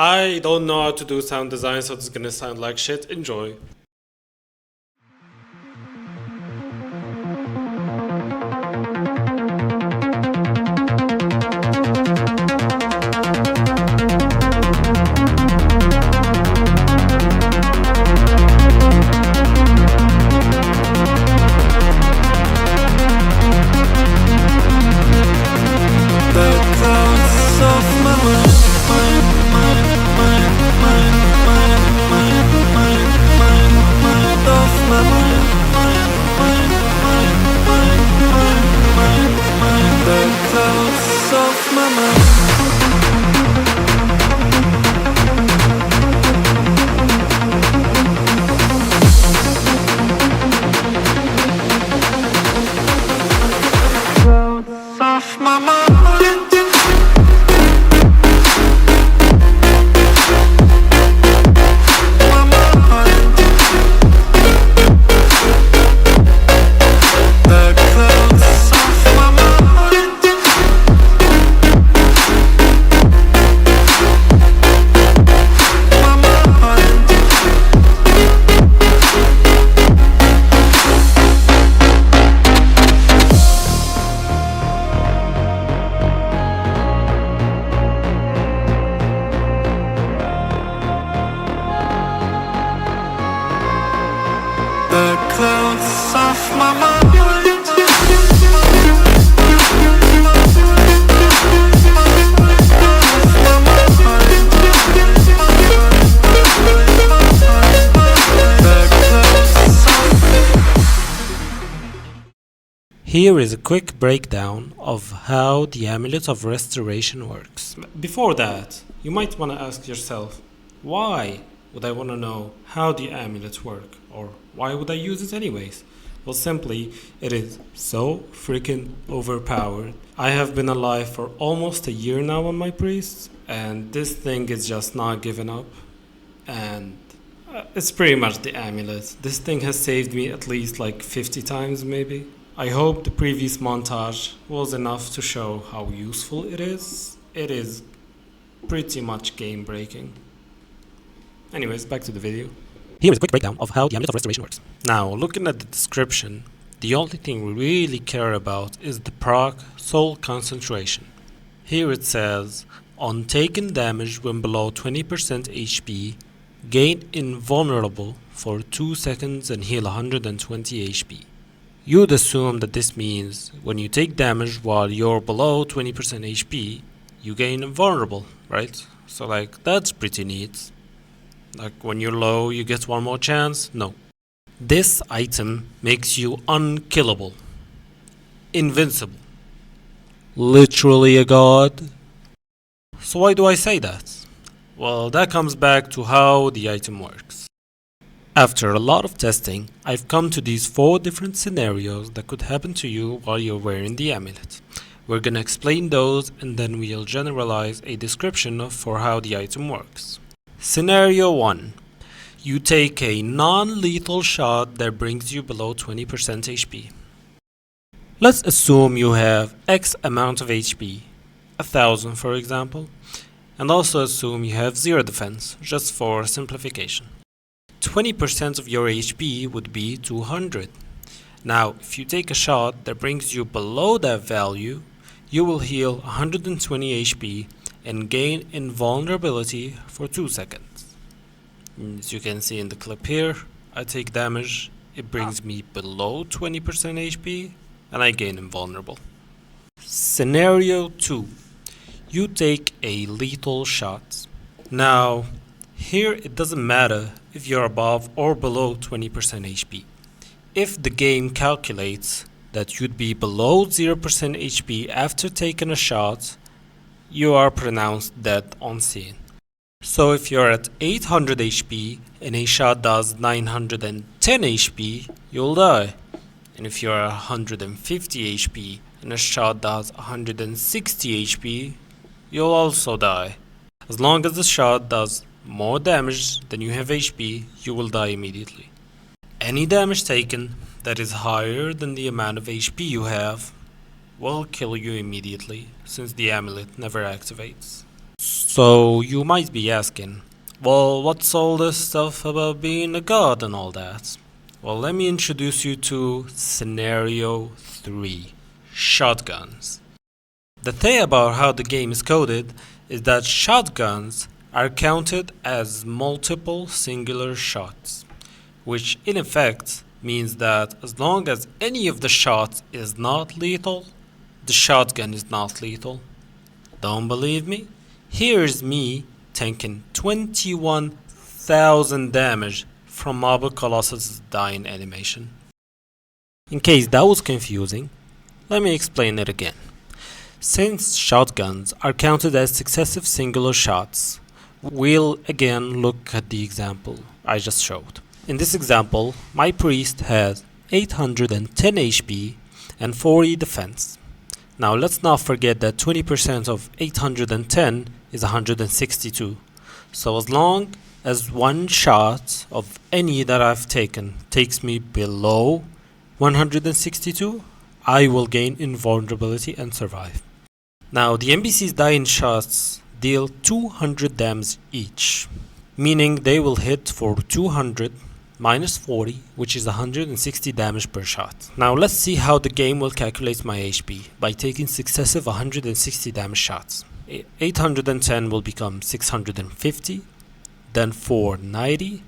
I don't know how to do sound design, so it's gonna sound like shit. Enjoy. Here is a quick breakdown of how the Amulet of Restoration works. Before that, you might want to ask yourself, why would I want to know how the amulets work? Or why would I use it anyways? Well, simply, it is so freaking overpowered. I have been alive for almost a year now on my priests, and this thing is just not giving up. And it's pretty much the amulet. This thing has saved me at least like 50 times maybe. I hope the previous montage was enough to show how useful it is. It is pretty much game breaking. Anyways, back to the video. Here is a quick breakdown of how the Amulet of Restoration works. Now, looking at the description, the only thing we really care about is the proc soul concentration. Here it says, on taken damage when below 20% HP, gain invulnerable for 2 seconds and heal 120 HP. You'd assume that this means when you take damage while you're below 20% HP, you gain invulnerable, right? So like, that's pretty neat. Like when you're low, you get one more chance? No. This item makes you unkillable. Invincible. Literally a god. So why do I say that? Well, that comes back to how the item works. After a lot of testing, I've come to these 4 different scenarios that could happen to you while you're wearing the amulet. We're gonna explain those and then we'll generalize a description for how the item works. Scenario 1. You take a non-lethal shot that brings you below 20% HP. Let's assume you have X amount of HP, 1000 for example, and also assume you have 0 defense, just for simplification. 20% of your HP would be 200. Now, if you take a shot that brings you below that value, you will heal 120 HP and gain invulnerability for 2 seconds. As you can see in the clip here, I take damage, it brings me below 20% HP, and I gain invulnerable. Scenario 2. You take a lethal shot. Now, here it doesn't matter if you're above or below 20% HP. If the game calculates that you'd be below 0% HP after taking a shot, you are pronounced dead on scene. So if you're at 800 HP and a shot does 910 HP, you'll die. And if you're at 150 HP and a shot does 160 HP, you'll also die. As long as the shot does more damage than you have HP, you will die immediately. Any damage taken that is higher than the amount of HP you have will kill you immediately, since the amulet never activates. So you might be asking, well, what's all this stuff about being a god and all that? Well, let me introduce you to scenario 3, shotguns. The thing about how the game is coded is that shotguns are counted as multiple singular shots, which in effect means that as long as any of the shots is not lethal, the shotgun is not lethal. Don't believe me? Here's me tanking 21,000 damage from Marble Colossus' dying animation. In case that was confusing, let me explain it again. Since shotguns are counted as successive singular shots, we'll again look at the example I just showed. In this example, my priest has 810 HP and 40 defense. Now let's not forget that 20% of 810 is 162. So as long as one shot of any that I've taken takes me below 162, I will gain invulnerability and survive. Now the NPC's dying shots deal 200 damage each, meaning they will hit for 200 minus 40, which is 160 damage per shot. Now let's see how the game will calculate my HP by taking successive 160 damage shots. 810 will become 650, then 490,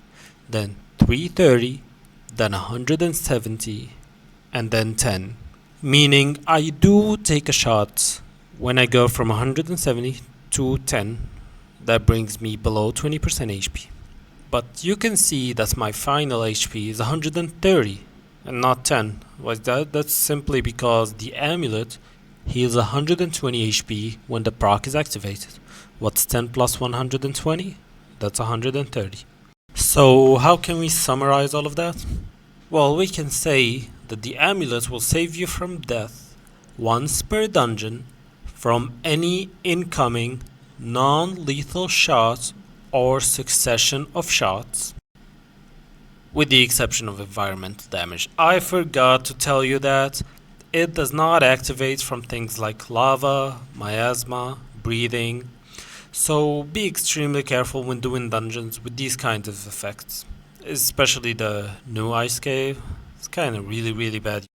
then 330, then 170, and then 10. Meaning I do take a shot when I go from 170 to 10. That brings me below 20% HP. But you can see that my final HP is 130 and not 10. Why is that? That's simply because the amulet heals 120 HP when the proc is activated. What's 10 plus 120? That's 130. So how can we summarize all of that? Well, we can say that the amulet will save you from death once per dungeon from any incoming non-lethal shots or succession of shots, with the exception of environmental damage. I forgot to tell you that it does not activate from things like lava, miasma, breathing, so be extremely careful when doing dungeons with these kinds of effects, especially the new ice cave. It's kinda really bad.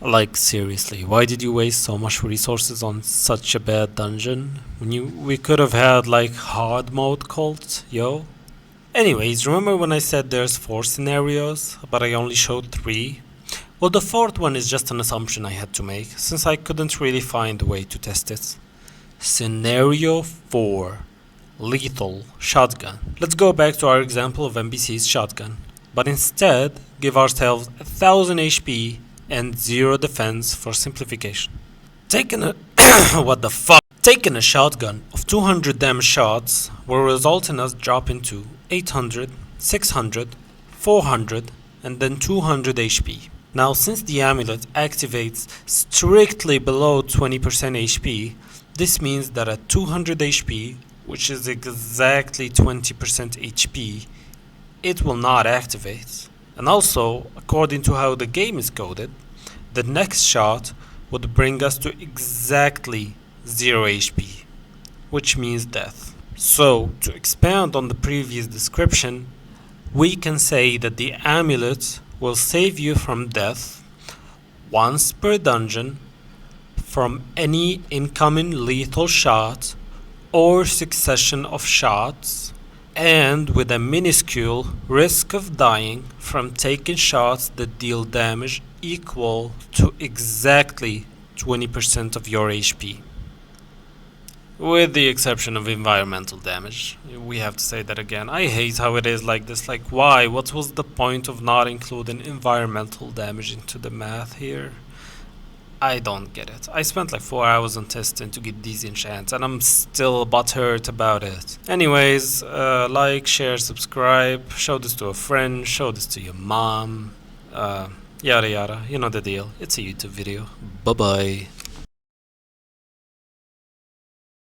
Like seriously, why did you waste so much resources on such a bad dungeon when we could have had like hard mode cult, yo? Anyways, remember when I said there's 4 scenarios, but I only showed 3? Well, the 4th one is just an assumption I had to make, since I couldn't really find a way to test it. Scenario 4, lethal shotgun. Let's go back to our example of NPC's shotgun, but instead give ourselves 1000 HP and 0 defense for simplification. Taking a Taking a shotgun of 200 damage shots will result in us dropping to 800, 600, 400, and then 200 HP. Now, since the amulet activates strictly below 20% HP, this means that at 200 HP, which is exactly 20% HP, it will not activate. And also, according to how the game is coded, the next shot would bring us to exactly 0 HP, which means death. So, to expand on the previous description, we can say that the amulet will save you from death once per dungeon from any incoming lethal shot or succession of shots, and with a minuscule risk of dying from taking shots that deal damage equal to exactly 20% of your HP. With the exception of environmental damage. We have to say that again. I hate how it is like this. Like, why? What was the point of not including environmental damage into the math here? I don't get it. I spent like 4 hours on testing to get these enchants and I'm still butthurt about it. Anyways, like, share, subscribe, show this to a friend, show this to your mom, yada yada, you know the deal. It's a YouTube video. Bye bye.